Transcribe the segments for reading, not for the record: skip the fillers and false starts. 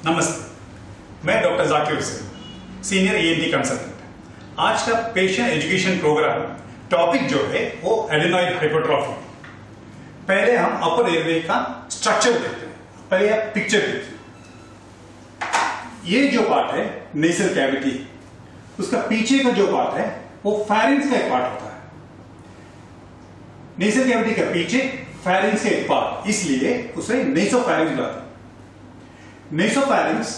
नमस्ते, मैं doctor Zakir Hussain, senior ENT consultant. आज का पेशेंट एजुकेशन प्रोग्राम टॉपिक जो है वो एडेनॉइड हाइपरट्रॉफी। पहले हम अपर एयरवे का स्ट्रक्चर देखते हैं। पहले आप पिक्चर देखिए। ये जो पार्ट है नेसल कैविटी, उसका पीछे का जो पार्ट है वो फेरिंक्स का एक पार्ट होता है। नेसल कैविटी का पीछे फेरिंक्स का एक पार्ट, इसलिए उसे नेसोफेरिंक्स बुलाते हैं। नेसोफेरिंक्स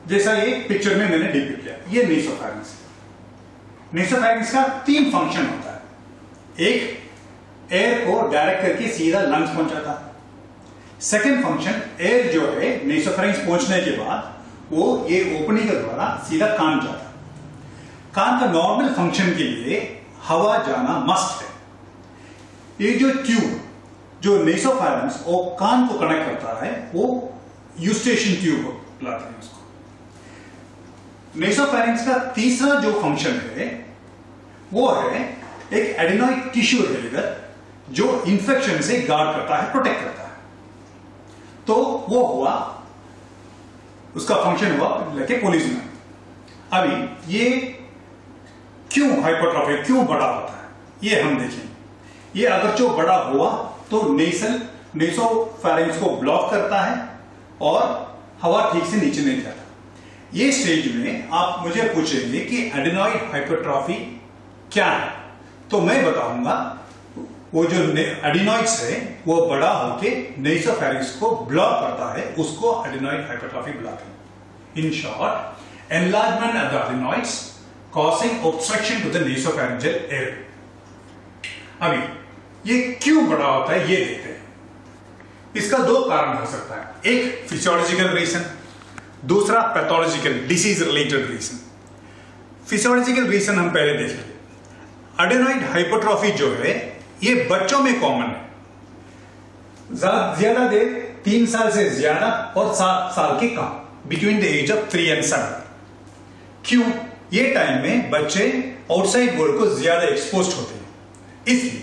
जैसा ये पिक्चर में मैंने डिपिक्ट किया, ये नेसोफेरिंक्स। नेसोफेरिंक्स का 3 फंक्शन होता है। एक, एयर को डायरेक्ट करके सीधा लंग्स पहुंचाता है। सेकेंड फंक्शन, एयर जो है नेसोफेरिंक्स पहुंचने के बाद वो ये ओपनिंग के द्वारा सीधा कान जाता है। कान का नॉर्मल फंक्शन के लिए हवा जाना मस्ट है। ये जो ट्यूब जो नेसोफेरिंक्स और कान को कनेक्ट करता है वो यूस्टेशियन ट्यूब बुलाते हैं उसको। नेसोफेरिंक्स का तीसरा जो फंक्शन है वो है एक एडेनॉइड टिश्यू लेयर जो इंफेक्शन से गार्ड करता है, प्रोटेक्ट करता है। तो वो हुआ, उसका फंक्शन हुआ लेके पुलिस में। अभी ये क्यों हाइपरट्रॉफी, क्यों बड़ा होता है, ये हम देखेंगे। ये अगर जो बड़ा हुआ तो नेसोफेरिंक्स को ब्लॉक करता है और हवा ठीक से नीचे नहीं जाता। ये स्टेज में आप मुझे पूछेंगे कि एडेनॉइड हाइपरट्रॉफी क्या है, तो मैं बताऊंगा वो जो एडेनॉइड्स है वो बड़ा होके नेसोफेरिंक्स को ब्लॉक करता है, उसको एडेनॉइड हाइपरट्रॉफी बुलाते हैं। In short, enlargement of the adenoids causing obstruction to the nasopharyngeal air. अभी ये क्यों बड़ा होता है ये देखते हैं। इसका 2 कारण हो सकता है, एक फिजियोलॉजिकल रीजन, दूसरा pathological disease related reason. Physiological reason हम पहले देख लेंगे। एडेनॉइड हाइपरट्रॉफी जो है ये बच्चों में कॉमन है। ज्यादा देर 3 साल से ज्यादा और 7 साल के कम, between the age of 3 and 7। क्यों? ये टाइम में बच्चे आउटसाइड वर्ल्ड को ज्यादा एक्सपोज होते हैं, इसलिए।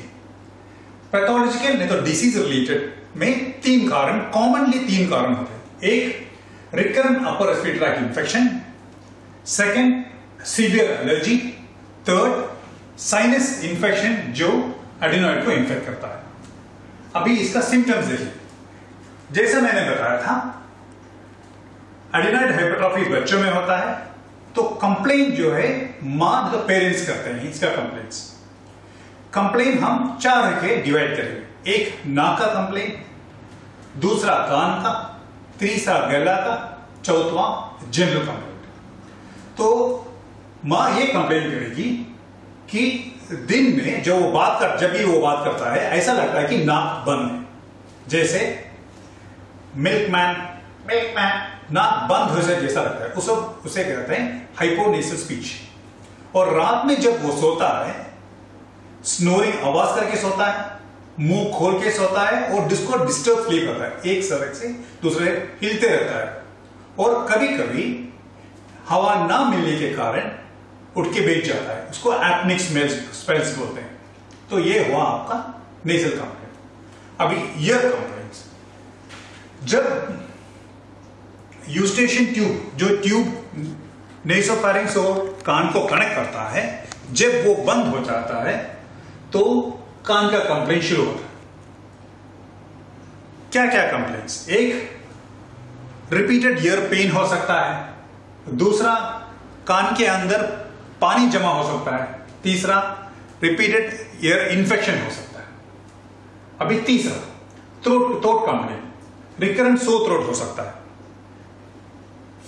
पैथोलॉजिकल नहीं तो डिसीज रिलेटेड में 3 कारण, कॉमनली 3 कारण होते हैं। एक, recurrent upper respiratory tract infection. Second, severe allergy. Third, sinus infection जो एडेनॉइड को इन्फेक्ट करता है। अभी इसका सिम्टम्स देखिए। जैसा मैंने बताया था, एडेनॉइड हाइपरट्रॉफी बच्चों में होता है, तो कंप्लेंट जो है मां तो पेरेंट्स करते हैं इसका कंप्लेंट्स। कंप्लेन हम 4 के डिवाइड करेंगे। एक, नाक का कंप्लेन, दूसरा कान का, तीसरा गला का, चौथा जनरल कंप्लेंट। तो मां ये कंप्लेन करेगी कि दिन में जब भी वो बात करता है ऐसा लगता है कि नाक बंद है, जैसे मिल्कमैन नाक बंद हो जाए जैसा लगता है, उसे कहते हैं हाइपोनेसल स्पीच। और रात में जब वो सोता है, स्नोरिंग आवाज करके सोता है, मुंह खोल के सोता है और जिसको डिस्टर्ब स्लीप होता है, एक सड़क से दूसरे हिलते रहता है। और कभी कभी हवा ना मिलने के कारण उठ के बैठ जाता है, उसको एपनिक स्पेल्स बोलते हैं। तो ये हुआ आपका नेजल कंप्लेंट। अभी ईयर कंप्लेंट्स, जब यूस्टेशियन ट्यूब जो ट्यूब नेसोफेरिंक्स और कान को कनेक्ट करता है, जब वो बंद हो जाता है तो कान का कंप्लेंट शुरू होता है। क्या क्या कंप्लेंट्स? एक, रिपीटेड ईयर पेन हो सकता है। दूसरा, कान के अंदर पानी जमा हो सकता है। तीसरा, रिपीटेड ईयर इंफेक्शन हो सकता है। अभी तीसरा, throat complaint, recurrent sore throat हो सकता है।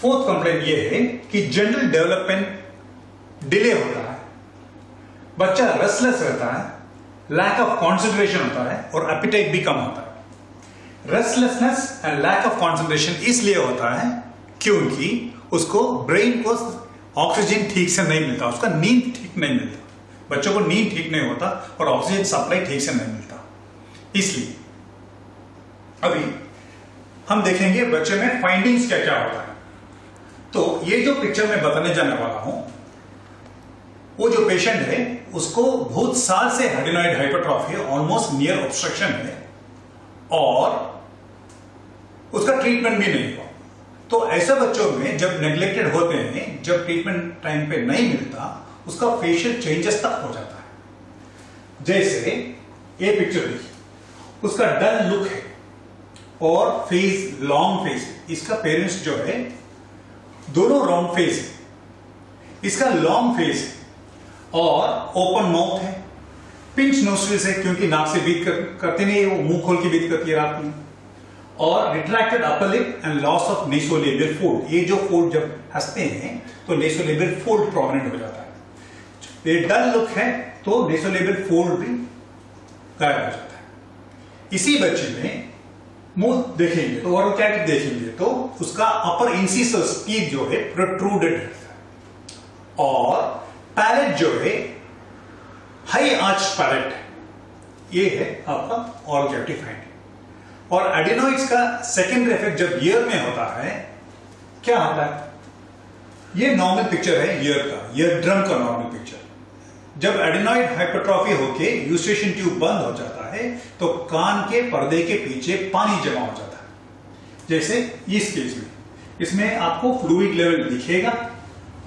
फोर्थ कंप्लेंट यह है कि जनरल डेवलपमेंट डिले होता है, बच्चा रेस्टलेस रहता है, लैक ऑफ कंसंट्रेशन होता है और एपिटाइट भी कम होता है। Restlessness and lack of concentration इसलिए होता है क्योंकि उसको ब्रेन को ऑक्सीजन ठीक से नहीं मिलता, उसका नींद ठीक नहीं मिलता। बच्चों को नींद ठीक नहीं होता और ऑक्सीजन सप्लाई ठीक से नहीं मिलता, इसलिए। अभी हम देखेंगे बच्चे में फाइंडिंग्स क्या क्या होता है। तो ये जो पिक्चर में बताने जाने वाला हूं, वो जो पेशेंट है उसको बहुत साल से adenoid hypertrophy almost near obstruction है और उसका ट्रीटमेंट भी नहीं हुआ। तो ऐसे बच्चों में जब नेग्लेक्टेड होते हैं, जब ट्रीटमेंट टाइम पे नहीं मिलता, उसका फेशियल चेंजेस तक हो जाता है। जैसे ये पिक्चर देखिए, उसका डल लुक है और फेस लॉन्ग फेस है। इसका पेरेंट्स जो है दोनों रॉन्ग फेस है, इसका लॉन्ग फेस है और ओपन माउथ है, पिंच नोस्ट्रिल्स है क्योंकि नाक से ब्रीथ करते नहीं, वो मुंह खोल के ब्रीथ करती है रात में, और retracted upper lip and loss of nasolabial fold. ये जो फोल्ड जब हंसते हैं तो नेसोलेबियल फोल्ड प्रोमिनेंट हो जाता है। ये डल लुक है तो नेसोलेबियल फोल्ड भी गायब हो जाता है। इसी बच्चे में मुंह देखेंगे तो ओरल कैविटी देखेंगे तो उसका अपर इंसिसस टीथ जो है प्रोट्रूडेड रहता है, और पैलेट जो है हाई आर्च पैलेट है। ये है आपका ओरल कैविटी फाइंडिंग। और एडिनॉइड्स का सेकेंडरी इफेक्ट जब ईयर में होता है, क्या होता है? ये नॉर्मल पिक्चर है ईयर का, ईयर ड्रम का नॉर्मल पिक्चर। जब एडिनॉइड हाइपरट्रॉफी होके यूस्टेशन ट्यूब बंद हो जाता है तो कान के पर्दे के पीछे पानी जमा हो जाता है। जैसे इस केस में, इसमें आपको फ्लूइड लेवल दिखेगा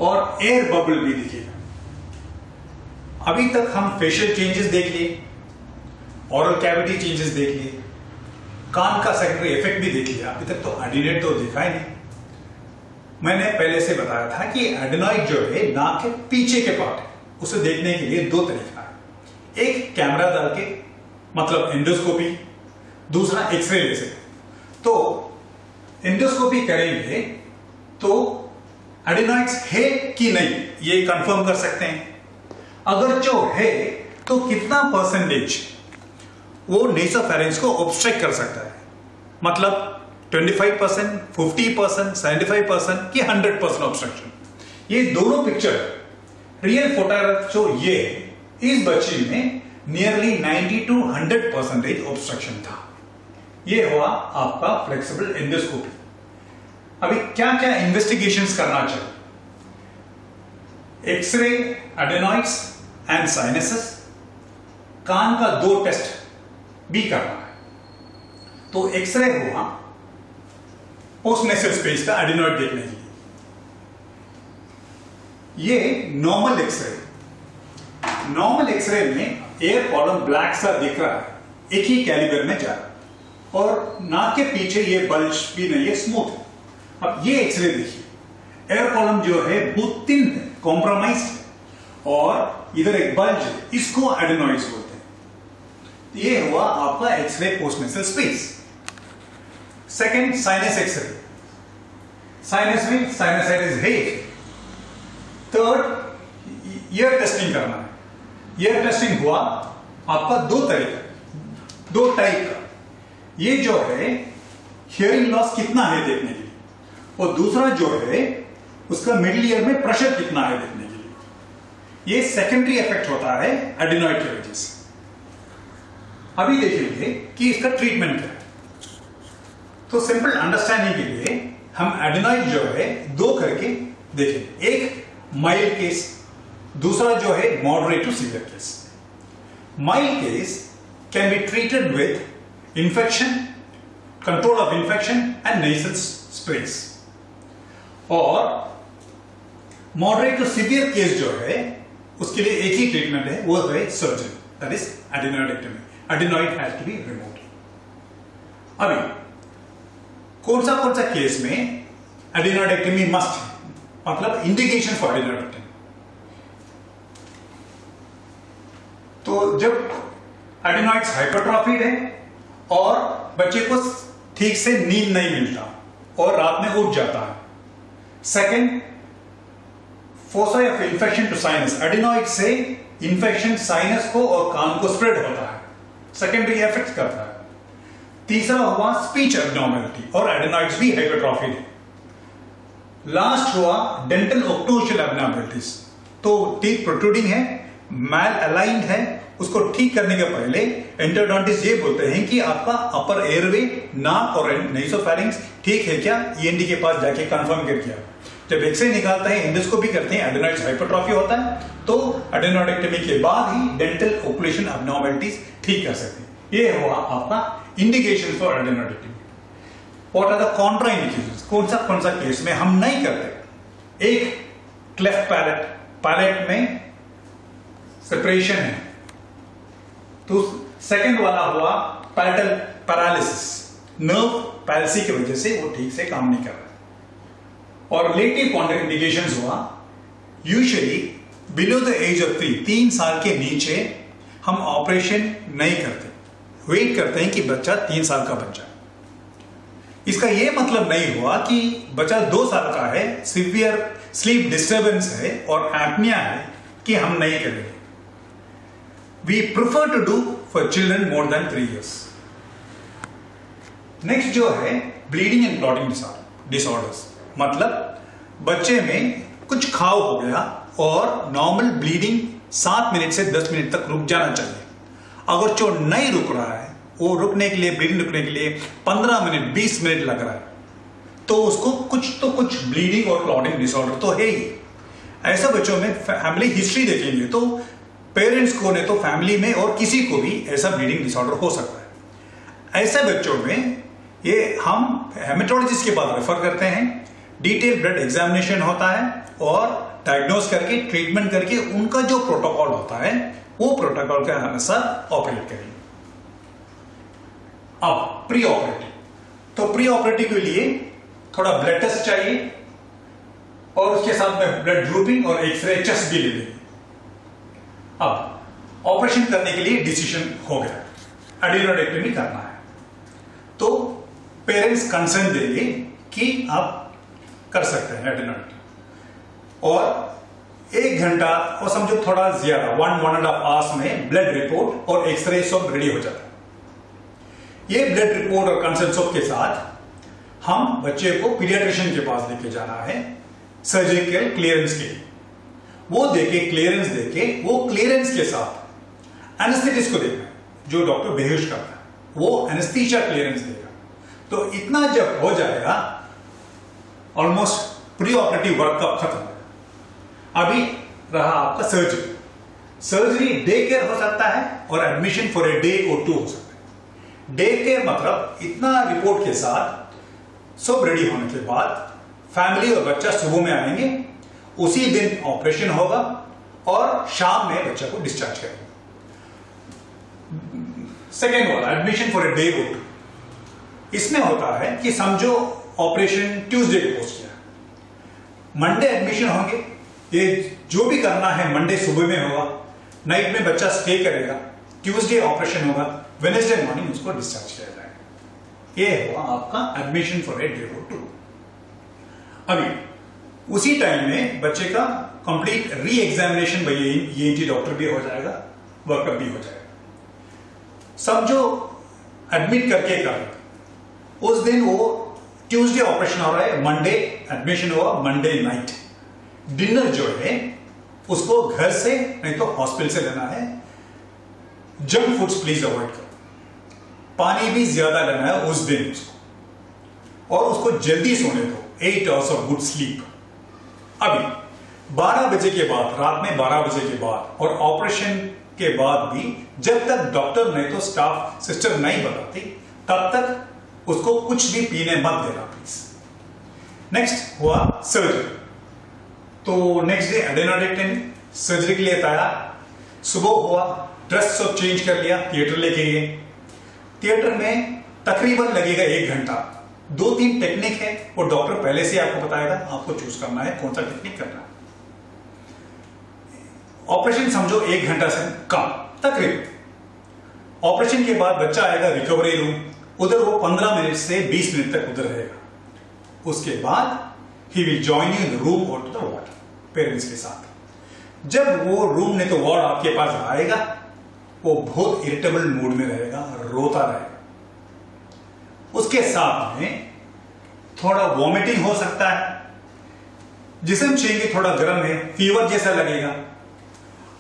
और एयर बबल भी दिखेगा। अभी तक हम फेशियल चेंजेस देख लिए, ओरल कैविटी चेंजेस देख लिए, कान का सेकेंडरी इफेक्ट भी देख लिया। अभी तक तो एडिनॉइड तो देखा ही नहीं। मैंने पहले से बताया था कि एडिनॉइड जो है नाक के पीछे के पार्ट है, उसे देखने के लिए दो तरीका है। एक कैमरा डाल के, मतलब एंडोस्कोपी, दूसरा एक्सरे ले सकते। तो एंडोस्कोपी करेंगे तो एडिनॉइड्स है कि नहीं ये कंफर्म कर सकते हैं। अगर जो है तो कितना परसेंटेज वो नेसोफेरिंक्स को ऑब्स्ट्रक्ट कर सकता है, मतलब 25%, 50%, 75% कि 100% ऑब्स्ट्रक्शन। ये दोनों पिक्चर रियल फोटोग्राफ जो ये इस बच्चे में नियरली 90 to 100% ऑब्स्ट्रक्शन था। ये हुआ आपका फ्लेक्सिबल एंडोस्कोपी। अभी क्या क्या इन्वेस्टिगेशंस करना चाहिए? एक्सरे एडेनॉइड्स एंड साइनसेस, कान का 2 टेस्ट भी करना है। तो एक्सरे हुआ पोस्टनेसल स्पेस का एडेनॉइड देखने के लिए। ये नॉर्मल एक्सरे, नॉर्मल एक्सरे में एयर कॉलम ब्लैक सा दिख रहा है, एक ही कैलिबर में जा रहा है, और नाक के पीछे ये बल्ज भी नहीं है, स्मूथ है। अब ये एक्सरे देखिए, एयर कॉलम जो है बहुत थिन है, कॉम्प्रोमाइज है, और इधर एक बल्ज है, इसको एडेनॉइड्स बोलते हैं। ये हुआ आपका x-ray postnasal space. Second sinus x-ray, sinus में साइनसाइटिस है। थर्ड ईयर टेस्टिंग करना है। ईयर टेस्टिंग हुआ आपका 2 टाइप का। ये जो है हियरिंग लॉस कितना है देखने के लिए, और दूसरा जो है उसका मिडिल ईयर में प्रेशर कितना है देखने के लिए। ये सेकेंडरी इफेक्ट होता है एडेनॉइड की वजह से। अभी देखेंगे कि इसका ट्रीटमेंट क्या है। तो सिंपल अंडरस्टैंडिंग के लिए हम एडेनॉइड जो है 2 करके देखेंगे, एक माइल्ड केस, दूसरा जो है moderate to severe case. Mild case can be treated with infection, control of infection and nasal sprays, और मॉडरेट टू सीवियर केस जो है उसके लिए एक ही ट्रीटमेंट है, वो है surgery, that is adenoidectomy. Adenoid has to be removed. अभी कौन सा केस में एडेनॉइडेक्टमी मस्ट है, मतलब इंडिकेशन फॉर एडेनॉइडेक्टमी? तो जब एडेनॉइड्स हाइपरट्रॉफीड है और बच्चे को ठीक से नींद नहीं मिलता और रात में उठ जाता है। Second, foci of infection to sinus, adenoid से इंफेक्शन साइनस को और कान को स्प्रेड होता है, सेकेंडरी इफेक्ट करता है। तीसरा हुआ स्पीच एब्नॉर्मलिटी, और एडेनॉइड्स भी हाइपरट्रॉफीड है। लास्ट हुआ डेंटल ओक्लूजल एब्नॉर्मलिटीज, तो टीथ प्रोट्रूडिंग है, मैल अलाइंड है, उसको ठीक करने के पहले एंडोडोंटिस्ट ये बोलते हैं कि आपका अपर एयरवे, नाक और नेसोफेरिंक्स ठीक है क्या, ईएनटी के पास जाके कंफर्म करके आओ। जब एक्सरे निकालते हैं, एंडोस्कोपी करते हैं, एडेनॉइड्स हाइपरट्रॉफी होता है, तो एडेनॉइडेक्टमी के बाद ही डेंटल ओक्लूजन एब्नॉर्मलिटीज ठीक कर सकते हैं। ये हुआ आपका indication for adenoidectomy. What are the contraindications, कौन सा केस में हम नहीं करते। एक क्लेफ्ट पैलेट में सेपरेशन है, तो सेकंड वाला हुआ पैलेटल पैरालिसिस, नर्व पैल्सी की वजह से वो ठीक से काम नहीं कर रहा। और रिलेटिव कॉन्ट्राइंडिकेशंस हुआ usually below the age of 3 साल के नीचे हम ऑपरेशन नहीं करते, वेट करते हैं कि बच्चा 3 साल का बन जाए। इसका यह मतलब नहीं हुआ कि बच्चा 2 साल का है, सिवियर स्लीप डिस्टर्बेंस है और एपनिया है कि हम नहीं करेंगे। We prefer to do for children more than 3 years। Next जो है ब्लीडिंग एंड क्लॉटिंग डिसऑर्डर्स, मतलब बच्चे में कुछ घाव हो गया और नॉर्मल ब्लीडिंग 7 मिनट से 10 मिनट तक रुक जाना चाहिए। अगर जो नहीं रुक रहा है, वो रुकने के लिए, ब्लीडिंग रुकने के लिए 15 मिनट 20 मिनट लग रहा है, तो उसको कुछ ब्लीडिंग और क्लॉटिंग डिसऑर्डर तो है ही। ऐसा बच्चों में फैमिली हिस्ट्री देखेंगे तो पेरेंट्स को नहीं तो फैमिली में और किसी को भी ऐसा ब्लीडिंग डिसऑर्डर हो सकता है। ऐसे बच्चों में ये हम हेमेटोलॉजिस्ट के पास रेफर करते हैं, डिटेल ब्लड एग्जामिनेशन होता है और डायग्नोस करके ट्रीटमेंट करके उनका जो प्रोटोकॉल होता है वो प्रोटोकॉल के अनुसार ऑपरेट करेंगे। अब प्री ऑपरेटिव, तो प्री ऑपरेटिव के लिए थोड़ा ब्लड टेस्ट चाहिए और उसके साथ में ब्लड ग्रुपिंग और एक्सरे चेस्ट भी ले लेंगे। अब ऑपरेशन करने के लिए डिसीजन हो गया, एडिनोइडेक्टोमी करना है, तो पेरेंट्स कंसर्न देंगे कि आप कर सकते हैं एडिनोइडेक्टोमी। और 1 घंटा और समझो थोड़ा ज्यादा 1.5 आवर्स में ब्लड रिपोर्ट और एक्सरे सब रेडी हो जाता है। ये ब्लड रिपोर्ट और कंसर्न सब के साथ हम बच्चे को पीडियाट्रिशियन के पास लेके जाना है सर्जिकल क्लियरेंस के लिए। वो देके क्लियरेंस देके वो क्लियरेंस के साथ एनेस्थेटिस्ट को देखना है, जो डॉक्टर बेहोश करता है, वो एनेस्थीसिया क्लियरेंस देगा। तो इतना जब हो जाएगा ऑलमोस्ट प्री ऑपरेटिव वर्क कब खत्म होगा। अभी रहा आपका सर्जरी डे केयर हो सकता है और एडमिशन फॉर ए डे और 2 हो सकता है। डे केयर मतलब इतना रिपोर्ट के साथ सब रेडी होने के बाद फैमिली और बच्चा सुबह में आएंगे, उसी दिन ऑपरेशन होगा और शाम में बच्चा को डिस्चार्ज करेंगे। सेकेंड वाला एडमिशन फॉर ए डे और 2, इसमें होता है कि समझो ऑपरेशन ट्यूसडे को पोस्ट किया, मंडे एडमिशन होंगे, ये जो भी करना है मंडे सुबह में होगा, नाइट में बच्चा स्टे करेगा, ट्यूसडे ऑपरेशन होगा, वेडनेसडे मॉर्निंग उसको डिस्चार्ज किया जाएगा। ये हुआ आपका एडमिशन फॉर ए डे और 2। अभी उसी टाइम में बच्चे का complete re examination by ENT doctor भी हो जाएगा, वर्कअप भी हो जाएगा। समझो एडमिट करके कर उस दिन वो ट्यूसडे ऑपरेशन हो रहा है, मंडे एडमिशन हुआ, मंडे नाइट डिनर जो है उसको घर से नहीं तो हॉस्पिटल से लेना है। जंक फूड्स प्लीज अवॉइड करो, पानी भी ज्यादा लेना है उस दिन उसको, और उसको जल्दी सोने दो, 8 hours ऑफ गुड स्लीप। अभी 12 बजे के बाद, रात में 12 बजे के बाद और ऑपरेशन के बाद भी जब तक डॉक्टर नहीं तो स्टाफ सिस्टर नहीं बताती तब तक उसको कुछ भी पीने मत देना प्लीज। नेक्स्ट हुआ सर्जरी, तो नेक्स्ट डे एडेनोइडेक्टोमी सर्जरी के लिए तैयार। सुबह हुआ, ड्रेस सब चेंज कर लिया, थिएटर लेके गए। थिएटर में तकरीबन लगेगा 1 घंटा। 2-3 टेक्निक है वो डॉक्टर पहले से आपको बताएगा, आपको चूज करना है कौन सा टेक्निक करना है। ऑपरेशन समझो 1 घंटा से कम तकरीबन। ऑपरेशन के बाद बच्चा आएगा रिकवरी रूम, उधर वो 15 मिनट से 20 मिनट तक उधर रहेगा। उसके बाद he will join you in the room और टू द वार्ड पेरेंट्स के साथ। जब वो रूम ने तो वार्ड आपके पास आएगा, वो बहुत इरिटेबल मूड में रहेगा, रोता रहेगा। उसके साथ में थोड़ा वॉमिटिंग हो सकता है, जिस्म चाहिए थोड़ा गर्म है, फीवर जैसा लगेगा,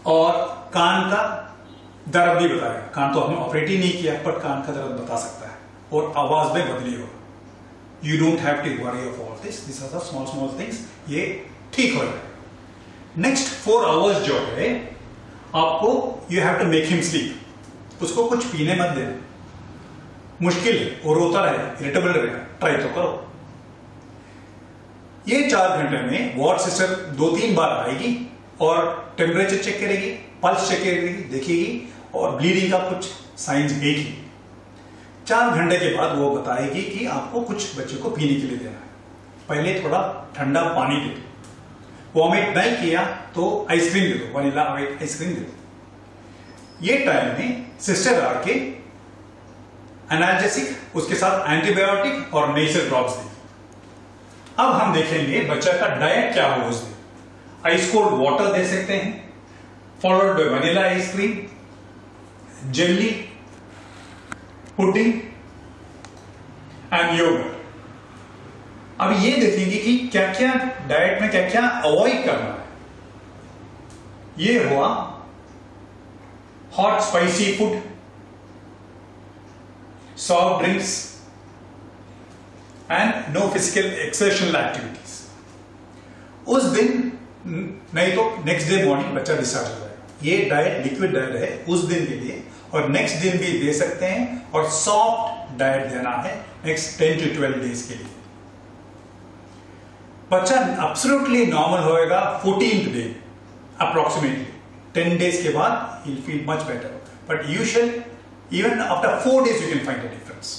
और कान का दर्द भी बताएगा। कान तो हमने ऑपरेट ही नहीं किया, पर कान का दर्द बता सकता है और आवाज में बदली होगा। You don't have to worry of all this are the small small things, ये ठीक हो जाएगा। नेक्स्ट 4 आवर्स जो है आपको you have to make him sleep. उसको कुछ पीने मत देना, मुश्किल है, वो रोता रहेगा, इरिटेबल रहेगा। ट्राई तो करो। ये 4 घंटे में वार्ड सिस्टर 2-3 बार आएगी और टेम्परेचर चेक करेगी, पल्स चेक करेगी, देखेगी और ब्लीडिंग का कुछ साइंस देगी। 4 घंटे के बाद वो बताएगी कि आपको कुछ बच्चे को पीने के लिए देना है। पहले थोड़ा ठंडा पानी दे दो, वॉमिट नहीं किया तो आइसक्रीम दे दो, वनीला आइसक्रीम दे दो। ये टाइम में सिस्टर आके एनाल्जेसिक, उसके साथ एंटीबायोटिक और नेचर ड्रॉप्स देगी। अब हम देखेंगे बच्चा का डाइट क्या हो उस दिन। आइस कोल्ड वाटर दे सकते हैं, followed by vanilla ice cream, jelly, pudding and yogurt. अब ये देखेंगे कि क्या क्या डाइट में क्या क्या अवॉइड करना है। ये हुआ hot spicy food, soft drinks and no physical exertional activities. उस दिन नहीं तो नेक्स्ट डे मॉर्निंग बच्चा डिस्चार्ज हो जाएगा। ये डाइट लिक्विड डाइट है उस दिन के लिए, और नेक्स्ट दिन भी दे सकते हैं, और सॉफ्ट डाइट देना है नेक्स्ट 10 to 12 डेज के लिए। बच्चा एब्सोल्युटली नॉर्मल होएगा 14th डे अप्रोक्सीमेटली। 10 डेज के बाद he'll feel much better, but usually even after 4 days you can find a difference.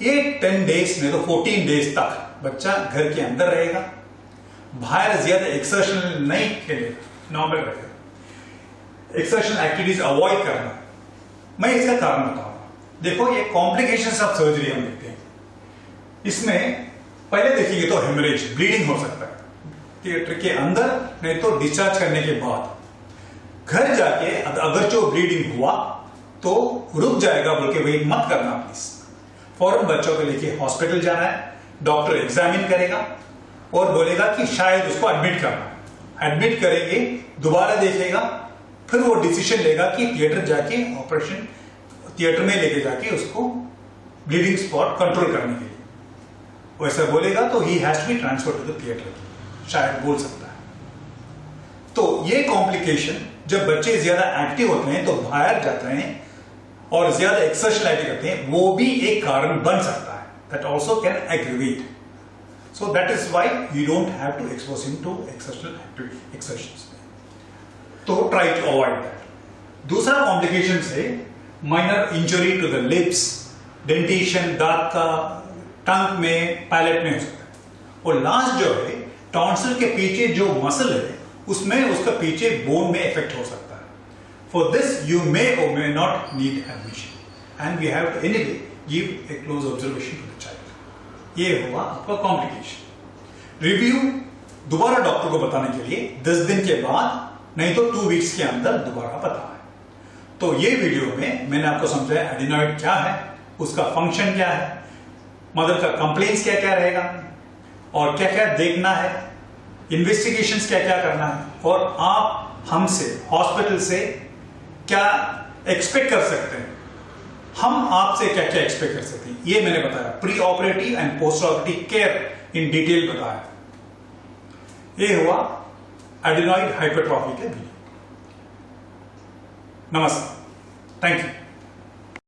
ये 10 डेज में तो 14 डेज तक बच्चा घर के अंदर रहेगा, बाहर ज्यादा एक्सर्शन नहीं खेलेगा, नॉर्मल रहेगा। एक्सर्शन एक्टिविटीज अवॉइड करना। मैं इसका कारण बताऊंगा। देखो ये कॉम्प्लिकेशंस ऑफ सर्जरी हम देखते हैं। इसमें पहले देखेंगे तो हेमरेज, ब्लीडिंग हो सकता है थिएटर के अंदर, नहीं तो डिस्चार्ज करने के बाद। घर जाके अगर जो ब्लीडिंग हुआ तो रुक जाएगा बोल के वेट मत करना प्लीज। फौरन बच्चों को लेके हॉस्पिटल जाना है, डॉक्टर एग्जामिन करेगा और बोलेगा कि शायद उसको एडमिट करना है। एडमिट करेंगे, दोबारा देखेगा, फिर वो डिसीजन लेगा कि थिएटर जाके ऑपरेशन थिएटर में लेके जाके उसको ब्लीडिंग स्पॉट कंट्रोल करने के लिए वैसा बोलेगा तो ही has to be transfer to the theatre, शायद बोल सकता है। तो ये कॉम्प्लिकेशन जब बच्चे ज्यादा एक्टिव होते हैं तो बाहर जाते हैं और ज्यादा एक्सर्शनलाइज करते हैं, वो भी एक कारण बन सकता है। That also can aggravate. So that is why you don't have to expose him to exertional exertions. तो ट्राई टू अवॉइड दैट। दूसरा कॉम्प्लिकेशन है minor injury to the lips, dentation, दांत का, टंग में, पैलेट में हो सकता है। और लास्ट जो है टॉन्सिल के पीछे जो मसल है उसमें उसका पीछे बोन में इफेक्ट हो सकता है। फॉर दिस यू मे और may not need admission and we have to anyway give a close observation to the child. ये हुआ आपका कॉम्प्लिकेशन। रिव्यू दोबारा डॉक्टर को बताने के लिए 10 दिन के बाद, नहीं तो 2 वीक्स के अंदर दोबारा बताना है। तो ये वीडियो में मैंने आपको समझाया एडिनॉइड क्या है, उसका फंक्शन क्या है, मदर का कंप्लेंट्स क्या क्या रहेगा और क्या क्या देखना है, इन्वेस्टिगेशंस क्या क्या करना है, और आप हमसे हॉस्पिटल से क्या एक्सपेक्ट कर सकते हैं, हम आपसे क्या क्या एक्सपेक्ट कर सकते हैं, ये मैंने बताया। Pre operative and post operative care in detail बताया। ये हुआ एडिनॉइड हाइपरट्रॉफी के वीडियो। नमस्कार, थैंक यू।